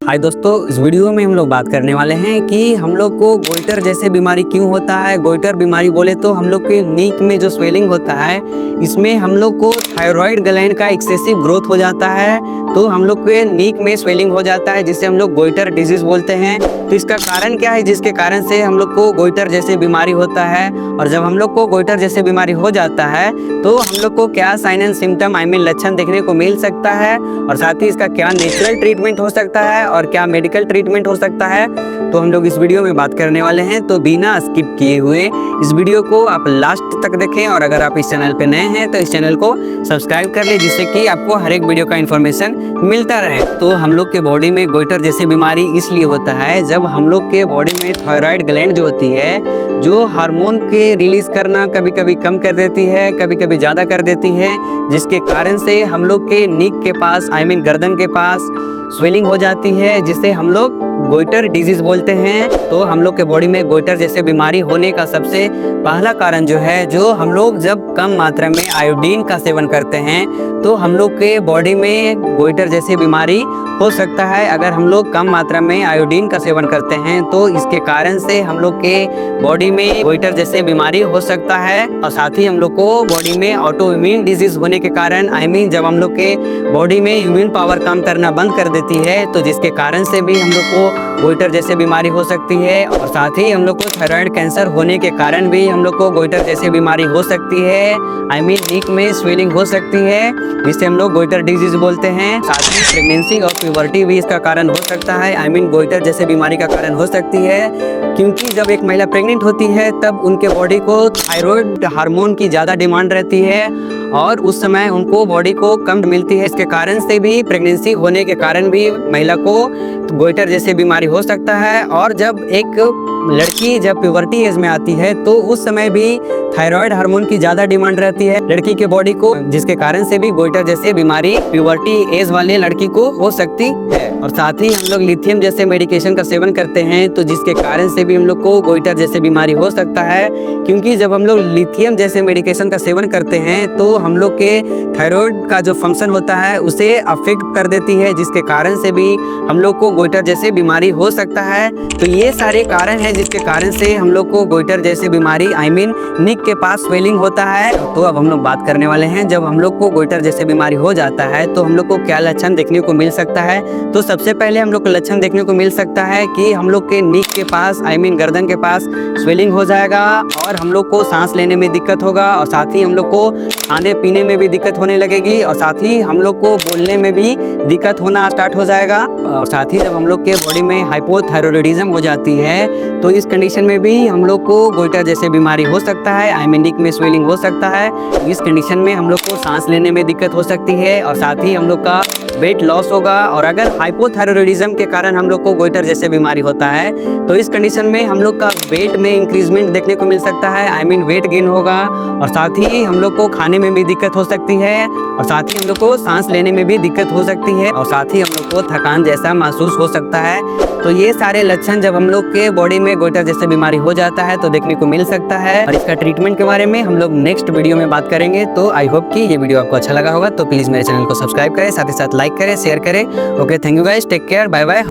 हाय दोस्तों, इस वीडियो में हम लोग बात करने वाले हैं कि हम लोग को गोइटर जैसे बीमारी क्यों होता है। गोइटर बीमारी बोले तो हम लोग के नीक में जो स्वेलिंग होता है, इसमें हम लोग को थायराइड ग्लैंड का एक्सेसिव ग्रोथ हो जाता है, तो हम लोग के नीक में स्वेलिंग हो जाता है, जिसे हम लोग गोइटर डिजीज बोलते हैं। तो इसका कारण क्या है, जिसके कारण से हम लोग को गोइटर जैसे बीमारी होता है। और जब हम लोग को गोइटर जैसे बीमारी हो जाता है तो हम लोग को क्या साइन एंड सिम्टम लक्षण देखने को मिल सकता है, और साथ ही इसका क्या नेचुरल ट्रीटमेंट हो सकता है और क्या मेडिकल ट्रीटमेंट हो सकता है, तो हम लोग इस वीडियो में बात करने वाले हैं। तो बिना स्किप किए हुए इस वीडियो को आप लास्ट तक देखें, और अगर आप इस चैनल पे नए हैं तो इस चैनल को सब्सक्राइब कर ले, जिससे कि आपको हर एक वीडियो का इन्फॉर्मेशन मिलता रहे। तो हम लोग के बॉडी में गोइटर जैसी बीमारी इसलिए होता है जब हम लोग के बॉडी में थायराइड ग्लैंड जो होती है, जो हार्मोन के रिलीज करना कभी कभी कम कर देती है, कभी कभी ज़्यादा कर देती है, जिसके कारण से हम लोग के नीक के पास गर्दन के पास स्वेलिंग हो जाती है, जिसे हम लोग गोइटर डिजीज बोलते हैं। तो हम लोग के बॉडी में गोइटर जैसे बीमारी होने का सबसे पहला कारण जो है, जो हम लोग जब कम मात्रा में आयोडीन का सेवन करते हैं तो हम लोग के बॉडी में गोइटर जैसी बीमारी हो सकता है। अगर हम लोग कम मात्रा में आयोडीन का सेवन करते हैं तो इसके कारण से हम लोग के बॉडी में गोइटर जैसे बीमारी हो सकता है। और साथ ही हम लोग को बॉडी में ऑटो इम्यून डिजीज होने के कारण जब हम लोग के बॉडी में इम्यून पावर काम करना बंद कर देती है, तो जिसके कारण से भी हम लोग को गोइटर जैसे बीमारी हो सकती है। और साथ ही हम लोग को थायराइड कैंसर होने के कारण भी हम लोग को गोइटर जैसे बीमारी हो सकती है। नीक में स्वेलिंग हो सकती है, जिसे हम लोग गोइटर डिजीज बोलते हैं। साथ ही प्रेगनेंसी और प्यूबर्टी भी इसका कारण हो सकता है। गोइटर जैसे बीमारी का कारण हो सकती है, क्योंकि जब एक महिला प्रेग्नेंट होती है तब उनके बॉडी को थायराइड हार्मोन की ज़्यादा डिमांड रहती है, और उस समय उनको बॉडी को कम मिलती है। इसके कारण से भी प्रेगनेंसी होने के कारण भी महिला को गोइटर जैसे बीमारी हो सकता है। और जब एक लड़की जब प्यूबर्टी एज में आती है तो उस समय भी थायराइड हार्मोन की ज़्यादा डिमांड रहती है लड़की के बॉडी को, जिसके कारण से भी गोइटर जैसे बीमारी प्यूबर्टी एज वाले लड़की को हो सकती है। और साथ ही हम लोग लिथियम जैसे मेडिकेशन का सेवन करते हैं, तो जिसके कारण से भी हम लोग को गोइटर जैसे बीमारी हो सकता है, क्योंकि जब हम लोग लिथियम जैसे मेडिकेशन का सेवन करते हैं तो हम लोग के थायराइड का जो फंक्शन होता है उसे अफेक्ट कर देती है, जिसके कारण से भी हम लोग को गोइटर जैसे बीमारी हो सकता है। तो ये सारे कारण हैं जिसके कारण से हम लोग को गोइटर जैसे बीमारी नीक के पास स्वेलिंग होता है। तो अब हम लोग बात करने वाले हैं, जब हम लोग को गोइटर जैसे बीमारी हो जाता है तो हम लोग को क्या लक्षण देखने को मिल सकता है। तो सबसे पहले हम लोग को लक्षण देखने को मिल सकता है कि हम लोग के नीक के पास गर्दन के पास स्वेलिंग हो जाएगा, और हम लोग को सांस लेने में दिक्कत होगा, और साथ ही हम लोग को खाने पीने में भी दिक्कत होने लगेगी, और साथ ही हम लोग को बोलने में भी दिक्कत होना स्टार्ट हो जाएगा। और साथ ही जब हम लोग के बॉडी में हाइपोथायराइडिज्म हो जाती है तो इस कंडीशन में भी हम लोग को गोइटर जैसे बीमारी हो सकता है, नीक में स्वेलिंग हो सकता है। इस कंडीशन में हम लोग को सांस लेने में दिक्कत हो सकती है, और साथ ही हम लोग का वेट लॉस होगा। और अगर हाइपोथायराइडिज्म के कारण हम लोग को गोइटर जैसे बीमारी होता है तो इस कंडीशन में हम लोग का वेट में इंक्रीजमेंट देखने को मिल सकता है, वेट गेन होगा, और साथ ही हम लोग को खाने में भी दिक्कत हो सकती है, और साथ ही हम लोग को सांस लेने में भी दिक्कत हो सकती है, और साथ ही हम लोग को थकान जैसा महसूस हो सकता है। तो ये सारे लक्षण जब हम लोग के बॉडी में गोइटर जैसे बीमारी हो जाता है तो देखने को मिल सकता है। और इसका ट्रीटमेंट के बारे में हम लोग नेक्स्ट वीडियो में बात करेंगे। तो आई होप कि ये वीडियो आपको अच्छा लगा होगा, तो प्लीज मेरे चैनल को सब्सक्राइब करें, साथ ही साथ लाइक करें, शेयर करें। Okay, thank you guys, take care, bye bye.